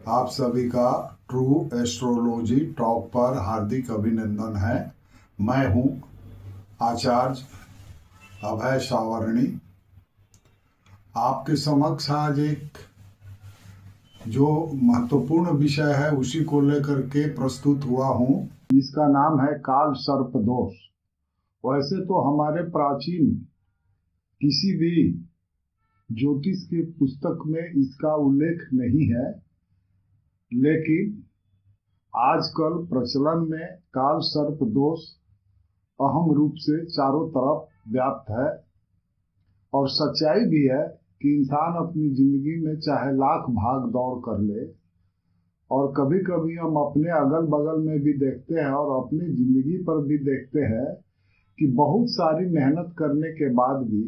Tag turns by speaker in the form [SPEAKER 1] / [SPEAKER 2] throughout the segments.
[SPEAKER 1] आप सभी का ट्रू एस्ट्रोलॉजी टॉक पर हार्दिक अभिनंदन है। मैं हूं आचार्य अभय सावरणी। आपके समक्ष आज एक जो महत्वपूर्ण विषय है उसी को लेकर के प्रस्तुत हुआ हूं, जिसका नाम है काल सर्प दोष। वैसे तो हमारे प्राचीन किसी भी ज्योतिष के पुस्तक में इसका उल्लेख नहीं है, लेकिन आजकल प्रचलन में काल सर्प दोष अहम रूप से चारों तरफ व्याप्त है। और सच्चाई भी है कि इंसान अपनी जिंदगी में चाहे लाख भाग दौड़ कर ले, और कभी कभी हम अपने अगल बगल में भी देखते हैं और अपनी जिंदगी पर भी देखते हैं कि बहुत सारी मेहनत करने के बाद भी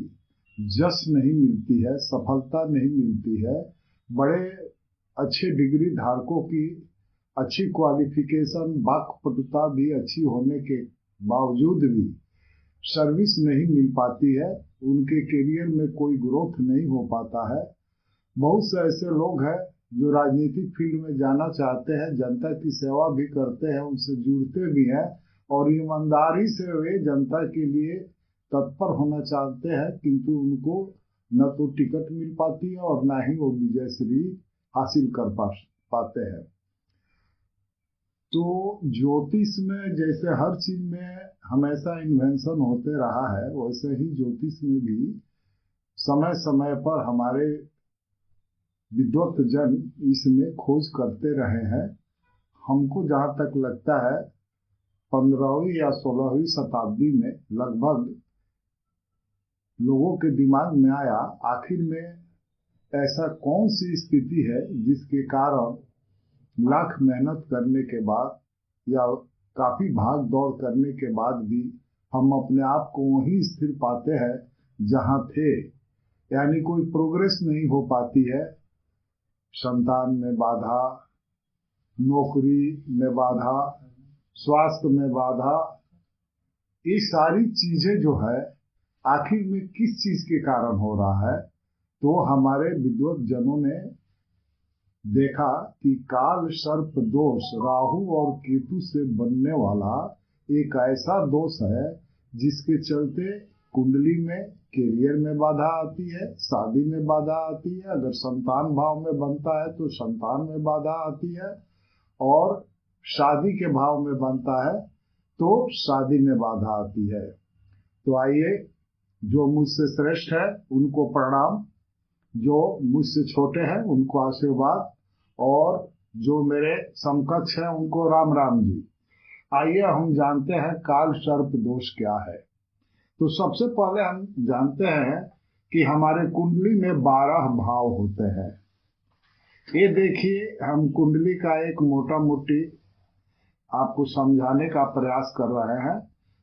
[SPEAKER 1] जस नहीं मिलती है, सफलता नहीं मिलती है। बड़े अच्छे डिग्री धारकों की अच्छी क्वालिफिकेशन, वाक्पटुता भी अच्छी होने के बावजूद भी सर्विस नहीं मिल पाती है, उनके करियर में कोई ग्रोथ नहीं हो पाता है। बहुत से ऐसे लोग हैं जो राजनीतिक फील्ड में जाना चाहते हैं, जनता की सेवा भी करते हैं, उनसे जुड़ते भी हैं और ईमानदारी से वे जनता के लिए तत्पर होना चाहते हैं, किंतु उनको न तो टिकट मिल पाती है और न ही वो विजयश्री हासिल कर पाते हैं। तो ज्योतिष में जैसे हर चीज में हमेशा इन्वेंशन होते रहा है, वैसे ही ज्योतिष में भी समय समय पर हमारे विद्वत जन इसमें खोज करते रहे हैं। हमको जहां तक लगता है 15वीं या 16वीं शताब्दी में लगभग लोगों के दिमाग में आया, आखिर में ऐसा कौन सी स्थिति है जिसके कारण लाख मेहनत करने के बाद या काफी भाग दौड़ करने के बाद भी हम अपने आप को वहीं स्थिर पाते हैं जहां थे, यानी कोई प्रोग्रेस नहीं हो पाती है। संतान में बाधा, नौकरी में बाधा, स्वास्थ्य में बाधा, ये सारी चीजें जो है आखिर में किस चीज के कारण हो रहा है। तो हमारे विद्वत जनों ने देखा कि काल सर्प दोष राहु और केतु से बनने वाला एक ऐसा दोष है जिसके चलते कुंडली में करियर में बाधा आती है, शादी में बाधा आती है, अगर संतान भाव में बनता है तो संतान में बाधा आती है, और शादी के भाव में बनता है तो शादी में बाधा आती है। तो आइए, जो मुझसे श्रेष्ठ है उनको प्रणाम, जो मुझसे छोटे हैं उनको आशीर्वाद, और जो मेरे समकक्ष हैं उनको राम राम जी। आइए हम जानते हैं काल सर्प दोष क्या है। तो सबसे पहले हम जानते हैं कि हमारे कुंडली में 12 भाव होते हैं। ये देखिए, हम कुंडली का एक मोटा मोटी आपको समझाने का प्रयास कर रहे हैं।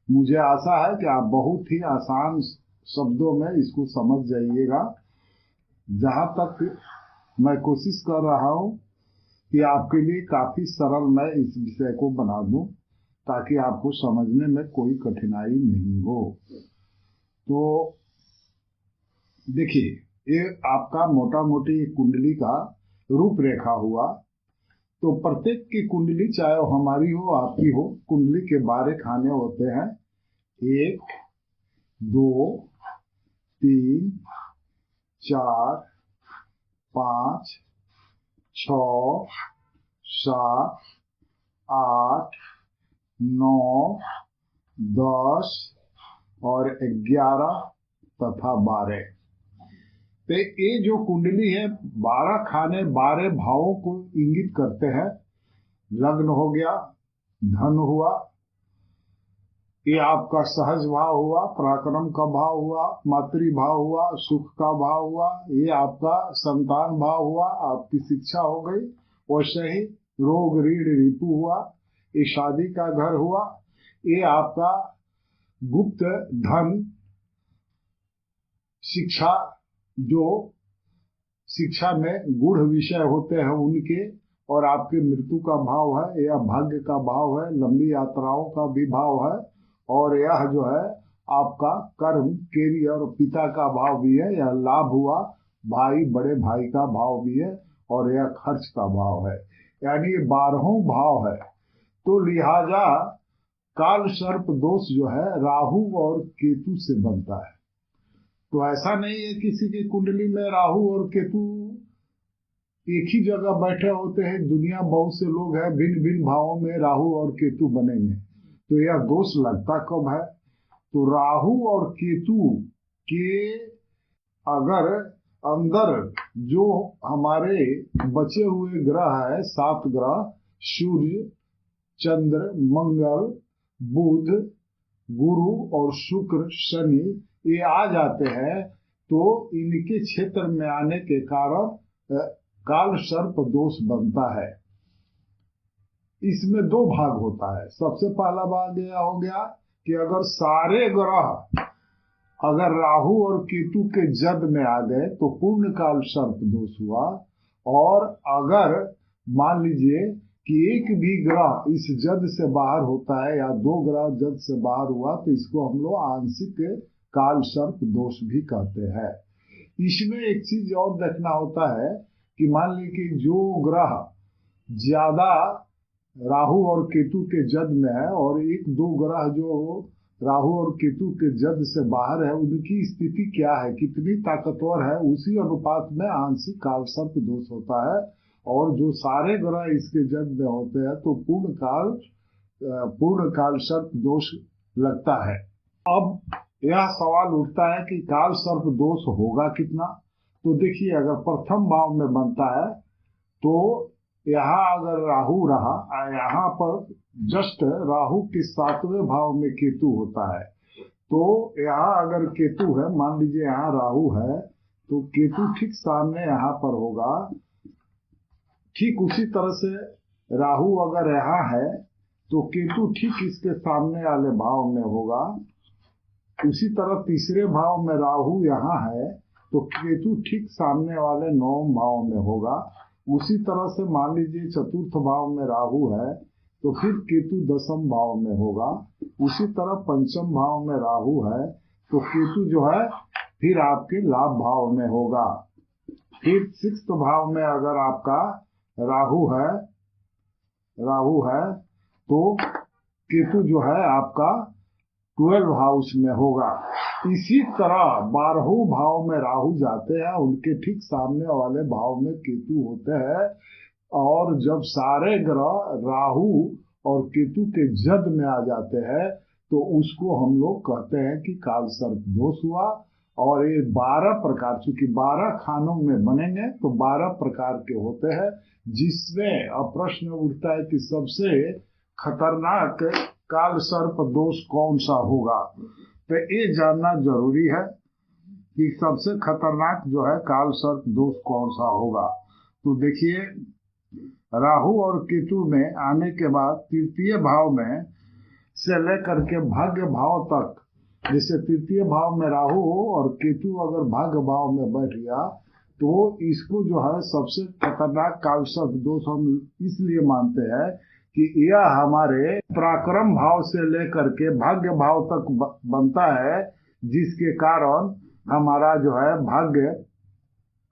[SPEAKER 1] मुझे आशा है कि आप बहुत ही आसान शब्दों में इसको समझ जाइएगा। जहां तक मैं कोशिश कर रहा हूं कि आपके लिए काफी सरल मैं इस विषय को बना दूं, ताकि आपको समझने में कोई कठिनाई नहीं हो। तो देखिए, ये आपका मोटा मोटी कुंडली का रूपरेखा हुआ। तो प्रत्येक की कुंडली, चाहे वो हमारी हो आपकी हो, कुंडली के 12 खाने होते हैं। 1, 2, 3, 4, 5, 6, 7, 8, 9, 10 और 11 तथा 12। तो ये जो कुंडली है 12 खाने 12 भावों को इंगित करते हैं। लग्न हो गया, धन हुआ, ये आपका सहज भाव हुआ, पराक्रम का भाव हुआ, मातृभाव हुआ, सुख का भाव हुआ, ये आपका संतान भाव हुआ, आपकी शिक्षा हो गई। वैसे ही रोग रीढ़ रिपु हुआ, ये शादी का घर हुआ, ये आपका गुप्त धन, शिक्षा, जो शिक्षा में गूढ़ विषय होते हैं उनके, और आपके मृत्यु का भाव है, या भाग्य का भाव है, लंबी यात्राओं का भी भाव है, और यह जो है आपका कर्म, कैरियर और पिता का भाव भी है, यह लाभ हुआ, भाई बड़े भाई का भाव भी है, और यह खर्च का भाव है, यानी ये 12 भाव है। तो लिहाजा काल सर्प दोष जो है राहु और केतु से बनता है। तो ऐसा नहीं है किसी की कुंडली में राहु और केतु एक ही जगह बैठे होते हैं। दुनिया बहुत से लोग हैं भिन्न भिन्न भावों में राहु और केतु बनेंगे, तो यह दोष लगता कब है? तो राहु और केतु के अगर अंदर जो हमारे बचे हुए ग्रह है, 7 ग्रह, सूर्य, चंद्र, मंगल, बुध, गुरु और शुक्र, शनि, ये आ जाते हैं, तो इनके क्षेत्र में आने के कारण काल सर्प दोष बनता है। इसमें 2 भाग होता है। सबसे पहला भाग यह हो गया कि अगर सारे ग्रह अगर राहु और केतु के जद में आ गए तो पूर्ण काल सर्प दोष हुआ। और अगर मान लीजिए कि एक भी ग्रह इस जद से बाहर होता है या 2 ग्रह जद से बाहर हुआ, तो इसको हम लोग आंशिक काल सर्प दोष भी कहते हैं। इसमें एक चीज और देखना होता है कि मान लीजिए कि जो ग्रह ज्यादा राहु और केतु के जद में है और 1-2 ग्रह जो राहु और केतु के जद से बाहर है, उनकी स्थिति क्या है, कितनी ताकतवर है, उसी अनुपात में आंशिक काल सर्प दोष होता है। और जो सारे ग्रह इसके जद में होते हैं तो पूर्ण काल सर्प दोष लगता है। अब यह सवाल उठता है कि काल सर्प दोष होगा कितना? तो देखिए, अगर प्रथम भाव में बनता है तो यहाँ अगर राहु रहा, यहाँ पर जस्ट राहु के 7वें भाव में केतु होता है, तो यहाँ अगर केतु है, मान लीजिए यहाँ राहु है, तो केतु ठीक सामने यहाँ पर होगा। ठीक उसी तरह से राहु अगर यहाँ है तो केतु ठीक इसके सामने वाले भाव में होगा। उसी तरह तीसरे भाव में राहु यहाँ है तो केतु ठीक सामने वाले 9वें भाव में होगा। उसी तरह से मान लीजिए चतुर्थ भाव में राहु है तो फिर केतु 10वें भाव में होगा। उसी तरह पंचम भाव में राहु है तो केतु जो है फिर आपके लाभ भाव में होगा। फिर 6th भाव में अगर आपका राहु है तो केतु जो है आपका 12 हाउस में होगा। इसी तरह 12 भाव में राहु जाते हैं, उनके ठीक सामने वाले भाव में केतु होते हैं। और जब सारे ग्रह राहु और केतु के जद में आ जाते हैं तो उसको हम लोग कहते हैं कि काल सर्प दोष हुआ। और ये 12 प्रकार, चूंकि 12 खानों में बनेंगे तो 12 प्रकार के होते हैं, जिसमें अब प्रश्न उठता है कि सबसे खतरनाक काल सर्प दोष कौन सा होगा। तो ये जानना जरूरी है कि सबसे खतरनाक जो है काल सर्प दोष कौन सा होगा। तो देखिए, राहु और केतु में आने के बाद तृतीय भाव में से लेकर के भाग्य भाव तक, जैसे तृतीय भाव में राहु और केतु अगर भाग्य भाव में बैठ गया तो इसको जो है सबसे खतरनाक काल सर्प दोष हम इसलिए मानते हैं कि यह हमारे पराक्रम भाव से लेकर के भाग्य भाव तक बनता है, जिसके कारण हमारा जो है भाग्य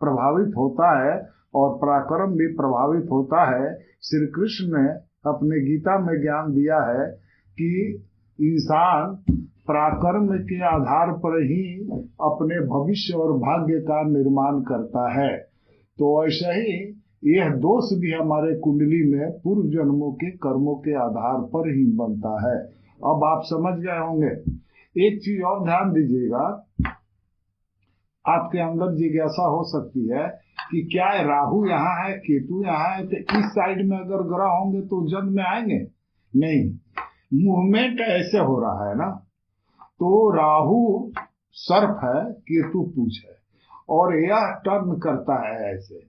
[SPEAKER 1] प्रभावित होता है और पराक्रम भी प्रभावित होता है। श्री कृष्ण ने अपने गीता में ज्ञान दिया है कि इंसान पराक्रम के आधार पर ही अपने भविष्य और भाग्य का निर्माण करता है। तो ऐसे ही यह दोष भी हमारे कुंडली में पूर्व जन्मों के कर्मों के आधार पर ही बनता है। अब आप समझ गए होंगे। एक चीज और ध्यान दीजिएगा, आपके अंदर जिज्ञासा हो सकती है कि क्या राहु यहाँ है, केतु यहाँ है, तो इस साइड में अगर ग्रह होंगे तो जन्म में आएंगे? नहीं, मूवमेंट ऐसे हो रहा है ना। तो राहु सर्प है, केतु पूंछ है और यह टर्न करता है ऐसे।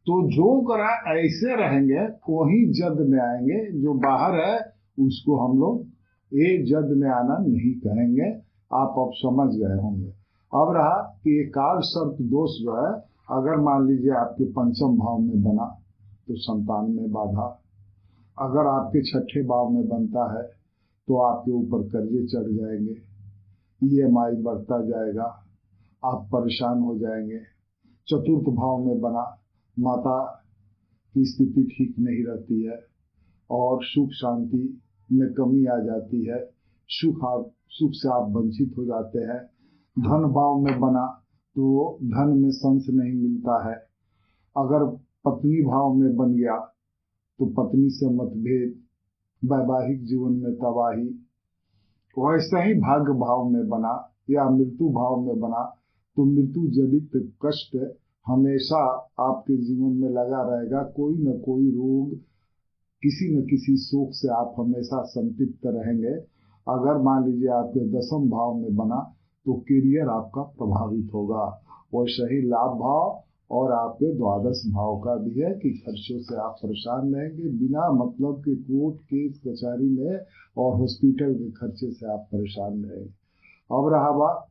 [SPEAKER 1] तो जो ग्रह ऐसे रहेंगे वही जद में आएंगे, जो बाहर है उसको हम लोग ये जद में आना नहीं कहेंगे। आप अब समझ गए होंगे। अब रहा कि ये काल सर्प दोष जो है, अगर मान लीजिए आपके पंचम भाव में बना तो संतान में बाधा, अगर आपके 6ठे भाव में बनता है तो आपके ऊपर कर्जे चढ़ जाएंगे, EMI बढ़ता जाएगा, आप परेशान हो जाएंगे। चतुर्थ भाव में बना, माता की स्थिति ठीक नहीं रहती है और सुख शांति में कमी आ जाती है। सुख से आप वंचित हो जाते हैं। धन भाव में बना तो धन में संस नहीं मिलता है। अगर पत्नी भाव में बन गया तो पत्नी से मतभेद, वैवाहिक जीवन में तबाही। वैसे ही भाग्य भाव में बना या मृत्यु भाव में बना तो मृत्यु जनित कष्ट हमेशा आपके जीवन में लगा रहेगा। कोई न कोई रोग, किसी न किसी शोक से आप हमेशा संतृप्त रहेंगे। अगर मान लीजिए आपके दशम भाव में बना तो करियर आपका प्रभावित होगा। वैसे ही लाभ भाव और आपके द्वादश भाव का भी है कि खर्चों से आप परेशान रहेंगे। बिना मतलब के कोर्ट केस कचहरी में और हॉस्पिटल के खर्चे से आप परेशान रहेंगे। अब रहा बात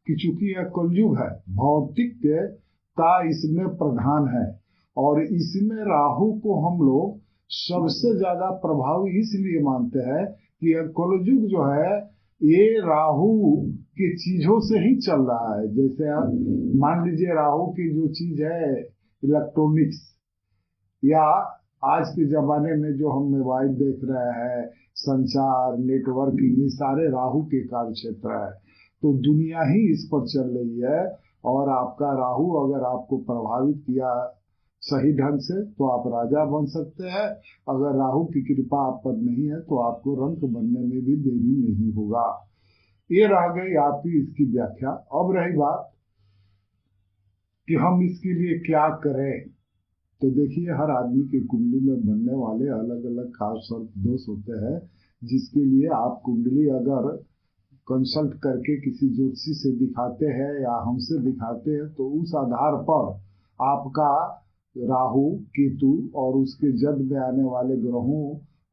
[SPEAKER 1] कि चूंकि यह कलयुग है, भौतिकता इसमें प्रधान है और इसमें राहु को हम लोग सबसे ज्यादा प्रभावी इसलिए मानते हैं कि यह कलयुग जो है ये राहु की चीजों से ही चल रहा है। जैसे मान लीजिए राहु की जो चीज है इलेक्ट्रॉनिक्स, या आज के जमाने में जो हम मोबाइल देख रहे हैं, संचार, नेटवर्किंग, ये सारे राहु के कार्य क्षेत्र है। तो दुनिया ही इस पर चल रही है और आपका राहु अगर आपको प्रभावित किया सही ढंग से तो आप राजा बन सकते हैं। अगर राहु की कृपा आप पर नहीं है तो आपको रंक बनने में भी देरी नहीं होगा। ये रह गई आपकी इसकी व्याख्या। अब रही बात कि हम इसके लिए क्या करें, तो देखिए हर आदमी की कुंडली में बनने वाले अलग अलग खास दोष होते हैं, जिसके लिए आप कुंडली अगर कंसल्ट करके किसी ज्योतिषी से दिखाते हैं या हमसे दिखाते हैं तो उस आधार पर आपका राहु, केतु और उसके जद में आने वाले ग्रहों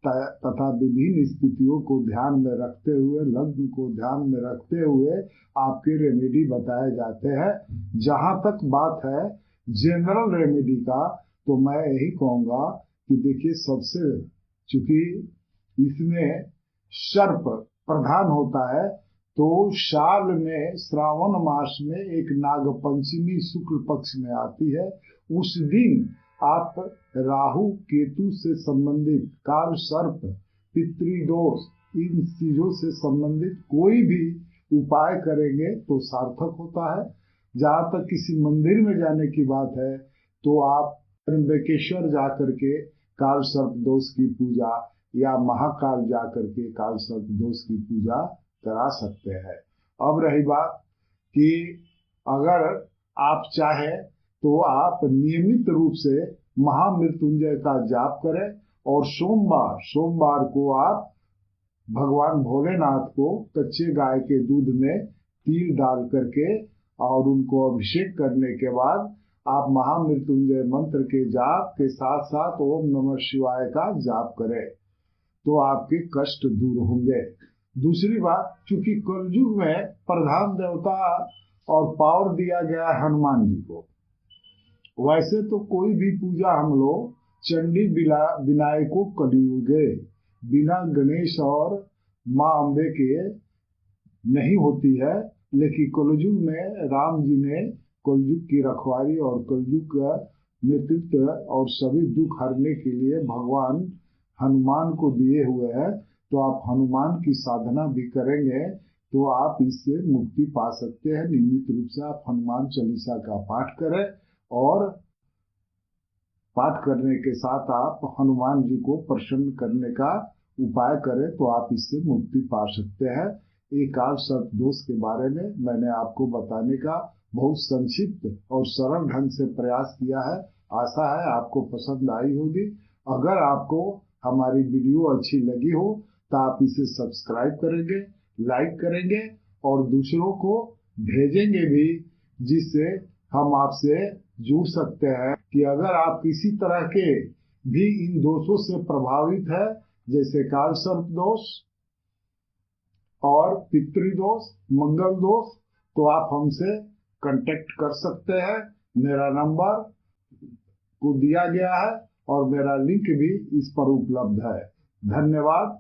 [SPEAKER 1] तथा विभिन्न स्थितियों को ध्यान में रखते हुए, लग्न को ध्यान में रखते हुए आपके रेमेडी बताए जाते हैं। जहां तक बात है जनरल रेमेडी का, तो मैं यही कहूंगा कि देखिए सबसे, चूंकि इसमें सर्प प्रधान होता है तो साल में श्रावण मास में एक नागपंचमी शुक्ल पक्ष में आती है। उस दिन आप राहु केतु से संबंधित काल सर्प, पितृदोष, इन चीजों से संबंधित कोई भी उपाय करेंगे तो सार्थक होता है। जहां तक किसी मंदिर में जाने की बात है तो आप त्र्यंबकेश्वर जाकर के काल सर्प दोष की पूजा या महाकाल जाकर के काल सर्प दोष की पूजा करा सकते हैं। अब रही बात कि अगर आप चाहे तो आप नियमित रूप से महामृत्युंजय का जाप करें और सोमवार को आप भगवान भोलेनाथ को कच्चे गाय के दूध में तिल डाल करके और उनको अभिषेक करने के बाद आप महामृत्युंजय मंत्र के जाप के साथ साथ ओम नमः शिवाय का जाप करें तो आपके कष्ट दूर होंगे। दूसरी बात, चूंकि कलयुग में प्रधान देवता और पावर दिया गया है हनुमान जी को, वैसे तो कोई भी पूजा हम लोग चंडी विनायको कलियुगे बिना गणेश और माँ अम्बे के नहीं होती है, लेकिन कलयुग में राम जी ने कलयुग की रखवाली और कलयुग का नेतृत्व और सभी दुख हरने के लिए भगवान हनुमान को दिए हुए हैं। तो आप हनुमान की साधना भी करेंगे तो आप इससे मुक्ति पा सकते हैं। नियमित रूप से आप हनुमान चालीसा का पाठ करें और पाठ करने के साथ आप हनुमान जी को प्रसन्न करने का उपाय करें तो आप इससे मुक्ति पा सकते हैं। एक काल सर्प दोष के बारे में मैंने आपको बताने का बहुत संक्षिप्त और सरल ढंग से प्रयास किया है। आशा है आपको पसंद आई होगी। अगर आपको हमारी वीडियो अच्छी लगी हो तो आप इसे सब्सक्राइब करेंगे, लाइक करेंगे और दूसरों को भेजेंगे भी, जिससे हम आपसे जुड़ सकते हैं। कि अगर आप किसी तरह के भी इन दोषों से प्रभावित है, जैसे काल सर्प दोष और पितृदोष, मंगल दोष, तो आप हमसे कांटेक्ट कर सकते हैं। मेरा नंबर को दिया गया है और मेरा लिंक भी इस पर उपलब्ध है। धन्यवाद।